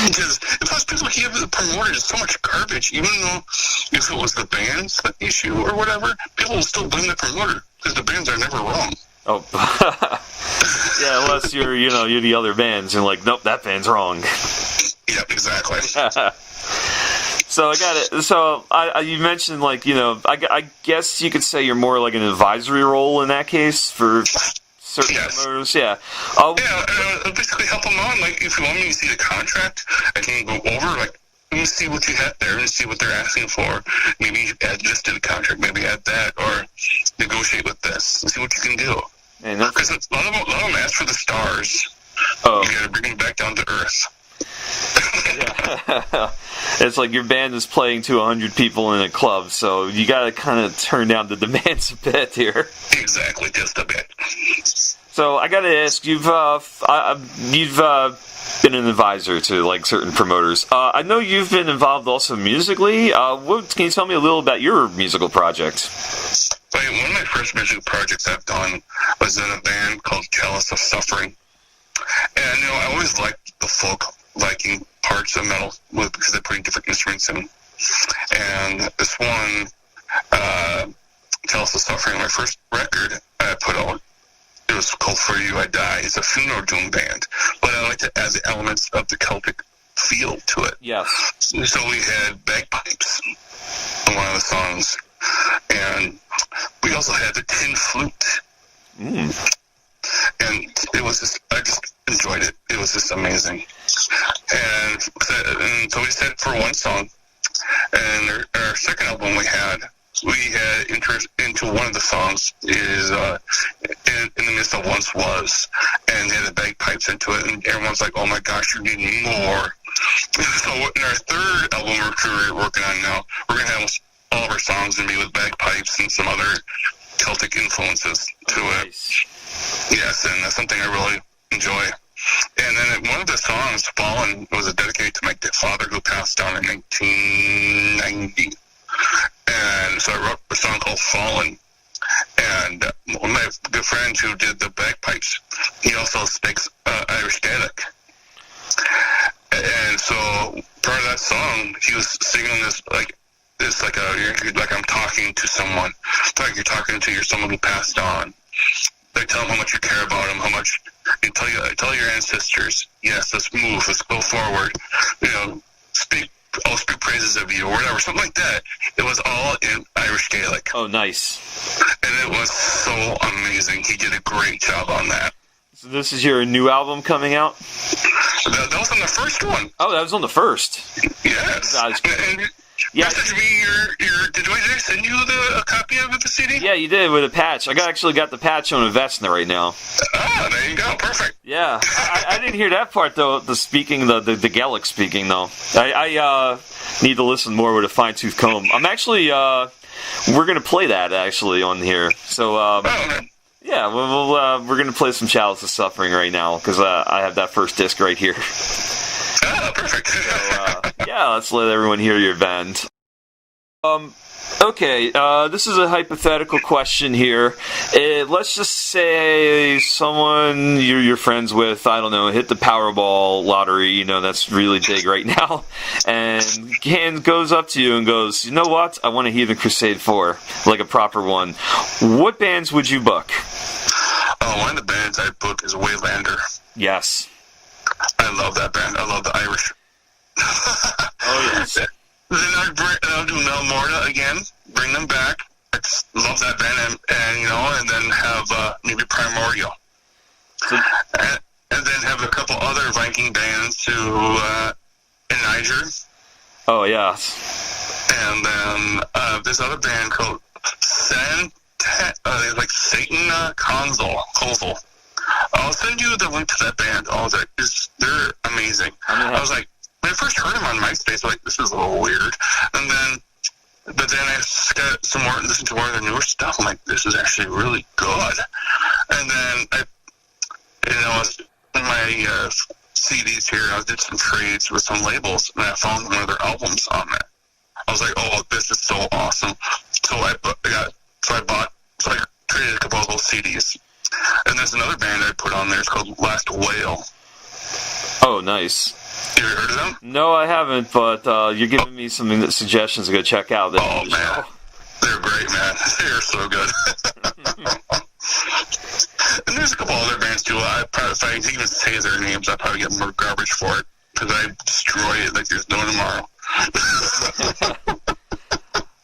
Because plus people give the promoters so much garbage, even though if it was the band's issue or whatever, people will still blame the promoter because the bands are never wrong. Oh, yeah, unless you're the other bands, and like, nope, that band's wrong. Yep, exactly. So I got it. So you mentioned I guess you could say you're more like an advisory role in that case for certain promoters. Yeah. Basically help them on. Like if you want me to see the contract, I can go over let me see what you have there and see what they're asking for. Maybe add this to the contract, maybe add that, or negotiate with this and see what you can do. Because a lot of them ask for the stars. Oh. You got to bring them back down to earth. Yeah. It's like your band is playing to 100 people in a club, so you got to kind of turn down the demands a bit here. Exactly, just a bit. So I got to ask, you've been an advisor to like certain promoters. I know you've been involved also musically. Can you tell me a little about your musical project? One of my first musical projects I've done was in a band called Chalice of Suffering. And I always liked the folk Viking parts of metal because they're putting different instruments in. And this one, Chalice of Suffering, my first record I put out, it was called For You I Die. It's a funeral doom band, but I like to add the elements of the Celtic feel to it. Yes. So we had bagpipes on one of the songs, and we also had the tin flute. Mm. And it was just, I just enjoyed it. It was just amazing. And so we said for one song, and our second album we had interest into one of the songs is in the Midst of Once Was, and they had the bagpipes into it, and everyone's like, oh my gosh, you need more. So in our third album we're working on now, we're going to have all of our songs going to be with bagpipes and some other Celtic influences to it. Yes, and that's something I really enjoy. And then one of the songs, Fallen, was dedicated to my father who passed on in 1990. And so I wrote a song called Fallen. And one of my good friends who did the bagpipes, he also speaks Irish Gaelic. And so part of that song, he was singing this like I'm talking to someone. It's like you're talking to someone who passed on. Like tell them how much you care about them, how much you tell your ancestors. Yes, let's move, let's go forward. I'll speak praises of you or whatever, something like that. It was all in Irish Gaelic. Oh, nice. And it was so amazing. He did a great job on that. So this is your new album coming out? That was on the first one. Oh, that was on the first. Yes. Yeah. Message me your did I send you a copy of the CD? Yeah, you did, with a patch. I actually got the patch on a Vestner right now. Oh, there you go. Perfect. Yeah. I didn't hear that part, though, the Gaelic speaking, though. I need to listen more with a fine-tooth comb. I'm actually, we're going to play that, actually, on here. So, okay. Yeah, we're going to play some Chalice of Suffering right now, because I have that first disc right here. Oh, perfect. So, yeah, let's let everyone hear your band. Okay, this is a hypothetical question here. Let's just say someone you're friends with, I don't know, hit the Powerball lottery, that's really big right now, and goes up to you and goes, you know what, I want a Heathen Crusade 4, like a proper one. What bands would you book? Oh, one of the bands I book is Waylander. Yes. I love that band. I love the Irish. Oh, yes. Then I'll do Mel Morta again, bring them back. I just love that band, and then have maybe Primordial. And then have a couple other Viking bands in Niger. Oh, yeah. And then this other band called Satan Consul. I'll send you the link to that band. They're amazing. I was like, when I first heard them on MySpace, this is a little weird. But then I got some more, listened to more of their newer stuff. I'm like, this is actually really good. And then in my CDs here, I did some trades with some labels, and I found one of their albums on there. I was like, oh, this is so awesome. So I traded a couple of those CDs. And there's another band I put on there. It's called Last Whale. Oh, nice. You ever heard of them? No, I haven't, but you're giving me some suggestions to go check out. Oh, man. They're great, man. They're so good. And there's a couple other bands, too. If I even say their names, I'd probably get more garbage for it, because I destroy it like there's no tomorrow.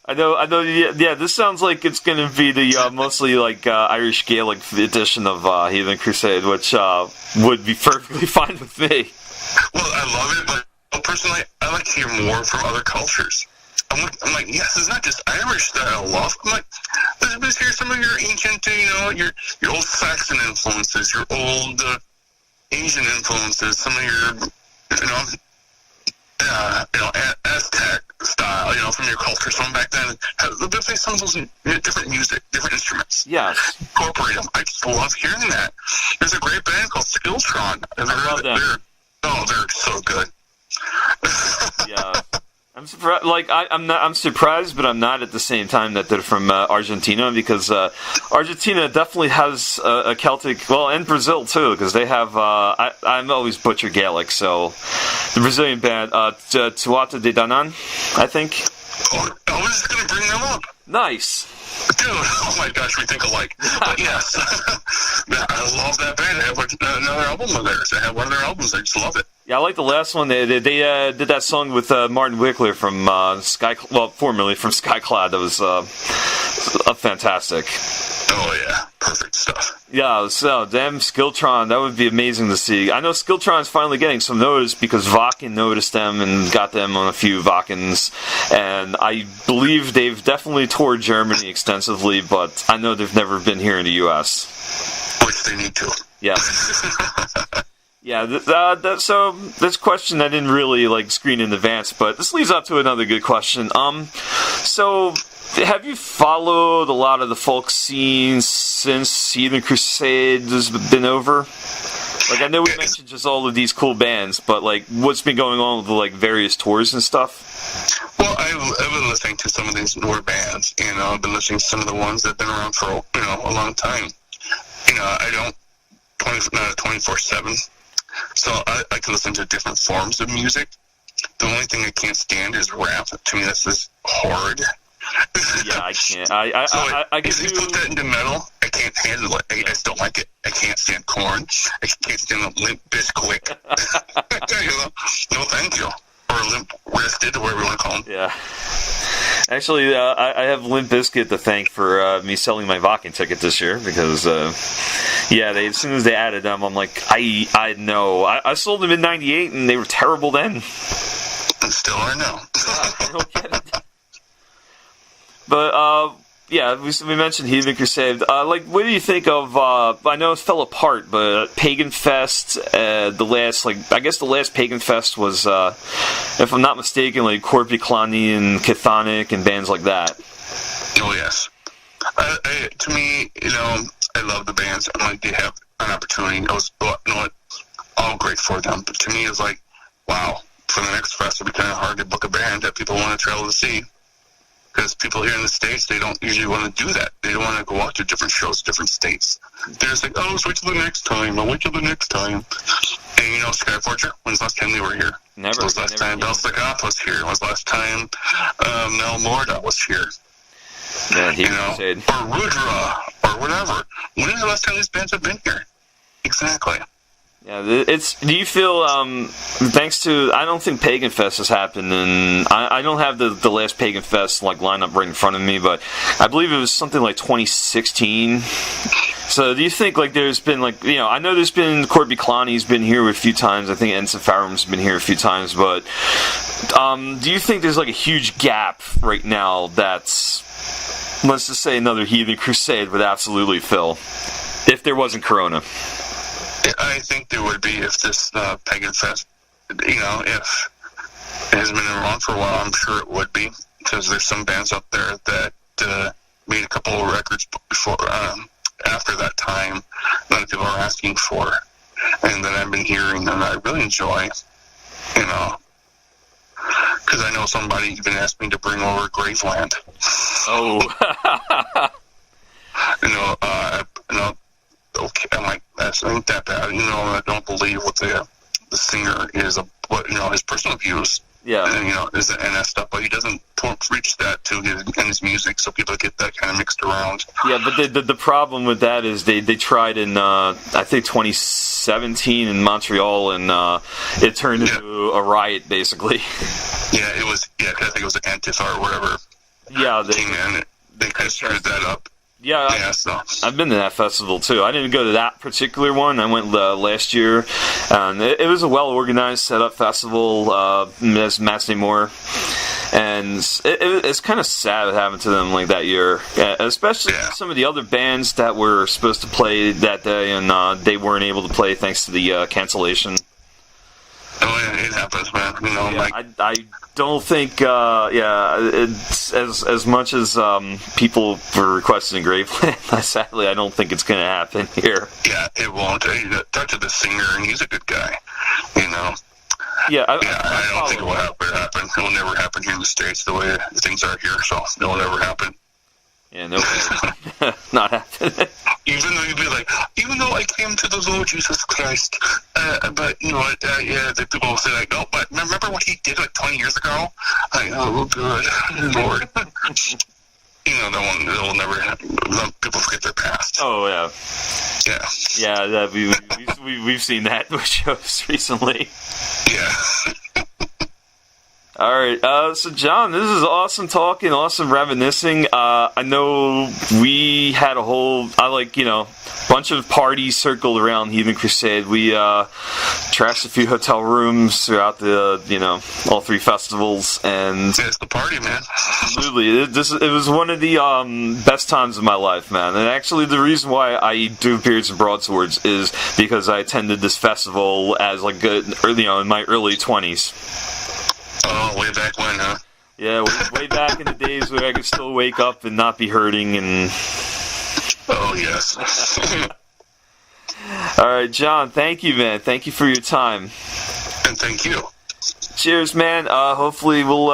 I know. Yeah, this sounds like it's going to be the mostly Irish Gaelic edition of Heathen Crusade, which would be perfectly fine with me. Well, I love it, but personally, I like to hear more from other cultures. I'm like, yes, it's not just Irish that I love. I'm like, let's hear some of your ancient, your old Saxon influences, your old Asian influences, some of your, Aztec style, from your culture. Someone back then, let's play some of those different music, different instruments. Yes. Incorporate them. I just love hearing that. There's a great band called Skilltron. I love them. They're so good. Yeah. I'm surprised. I'm surprised, but I'm not at the same time that they're from Argentina, because Argentina definitely has a Celtic. Well, and Brazil too, because they have. I'm always butcher Gaelic, so the Brazilian band Tuata de Danann, I think. Oh, I was just gonna bring them up. Nice. Dude, oh my gosh, we think alike. But yes, I love that band. I have another album of theirs. I have one of their albums. I just love it. Yeah, I like the last one. They did that song with Martin Wickler from formerly from Skyclad. That was fantastic. Oh yeah, perfect stuff. Yeah, so damn Skilltron, that would be amazing to see. I know Skilltron's finally getting some notice because Wacken noticed them and got them on a few Wackens, and I believe they've definitely toured Germany extensively, but I know they've never been here in the U.S. Which they need to. Yeah. Yeah, so this question I didn't really screen in advance, but this leads up to another good question. So have you followed a lot of the folk scenes since Heathen Crusade has been over? I know we mentioned just all of these cool bands, but what's been going on with the various tours and stuff? Well, I've been listening to some of these newer bands. I've been listening to some of the ones that have been around for a long time. I don't 24/7. So I like to listen to different forms of music. The only thing I can't stand is rap. To me, that's just hard. Yeah, I can't. I if you put that into metal, I can't handle it. I just don't like it. I can't stand Korn. I can't stand Limp Bizkit. No, thank you. Or Limp Wristed, or whatever you want to call them. Yeah. Actually, I have Limp Bizkit to thank for me selling my Wacken ticket this year, because as soon as they added them, I'm like, I know. I sold them in '98, and they were terrible then. And still I know. I don't get it. But yeah, we mentioned Heathen Crusade. Like, what do you think of? I know it fell apart, but Pagan Fest. The last Pagan Fest was, if I'm not mistaken, like Corpi Klani and Chthonic and bands like that. Oh yes. To me, I love the bands. I'm like, they have an opportunity. It was, all great for them. But to me, it's like, wow. For the next fest, it'll be kind of hard to book a band that people want to travel to see. Because people here in the States, they don't usually want to do that. They don't want to go out to different shows, different states. They're just like, let's wait till the next time. I'll wait till the next time. And Skyforger, when's the last time they were here? Never. When was the last time Belzegoth was here? When was the last time Mel Morda was here? Yeah, or Rudra, or whatever. When is the last time these bands have been here? Exactly. Yeah, do you feel, thanks to, I don't think Pagan Fest has happened, and I don't have the last Pagan Fest, lineup right in front of me, but I believe it was something like 2016. So do you think, there's been, I know there's been, Corby Klani's been here a few times, I think Encepharum's been here a few times, but, do you think there's, a huge gap right now that's, let's just say another Heathen Crusade would absolutely fill, if there wasn't Corona? I think there would be if this Pagan Fest, if it has been around for a while, I'm sure it would be, because there's some bands out there that made a couple of records before, after that time, a lot of people are asking for, and that I've been hearing, and I really enjoy, because I know somebody even asked me to bring over Graveland. Oh. Okay, I'm like, that's ain't that bad. I don't believe what the singer is, his personal views. Yeah. And, is and that stuff, but he doesn't reach that to his music, so people get that kind of mixed around. Yeah, but the problem with that is they tried in, I think, 2017 in Montreal, and it turned into a riot, basically. Yeah, it was, I think it was Antifa or whatever. Yeah. They kind of screwed that up. Yeah, I've been to that festival too. I didn't go to that particular one. I went last year, and it was a well-organized, set-up festival, as Matt Seymour, and it's kind of sad what happened to them that year, especially some of the other bands that were supposed to play that day, and they weren't able to play thanks to the cancellation. Oh, yeah, it happens, man. I don't think, it's as much as people were requesting Graveland, sadly, I don't think it's going to happen here. Yeah, it won't. Talk to the singer, and he's a good guy, Yeah, I don't think it will happen. It will never happen here in the States the way things are here, so it will never happen. Yeah, no, not happening. Even though you'd be like, even though I came to the Lord Jesus Christ, but the people will say no, but remember what he did 20 years ago? Good Lord. That will never happen. People forget their past. Oh yeah. Yeah, we've seen that with shows recently. Yeah. All right, so John, this is awesome talking, awesome reminiscing. I know we had a whole, bunch of parties circled around Heathen Crusade. We trashed a few hotel rooms throughout the, all three festivals, and it's the party, man. Absolutely, it was one of the best times of my life, man. And actually, the reason why I do Beards and Broadswords is because I attended this festival as in my early 20s. Oh, way back when, huh? Yeah, way back in the days where I could still wake up and not be hurting, and... Oh, yes. All right, John, thank you, man. Thank you for your time. And thank you. Cheers, man. Hopefully we'll,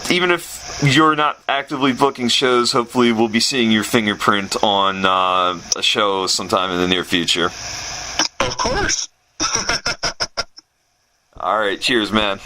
even if you're not actively booking shows, hopefully we'll be seeing your fingerprint on a show sometime in the near future. Of course. All right, cheers, man.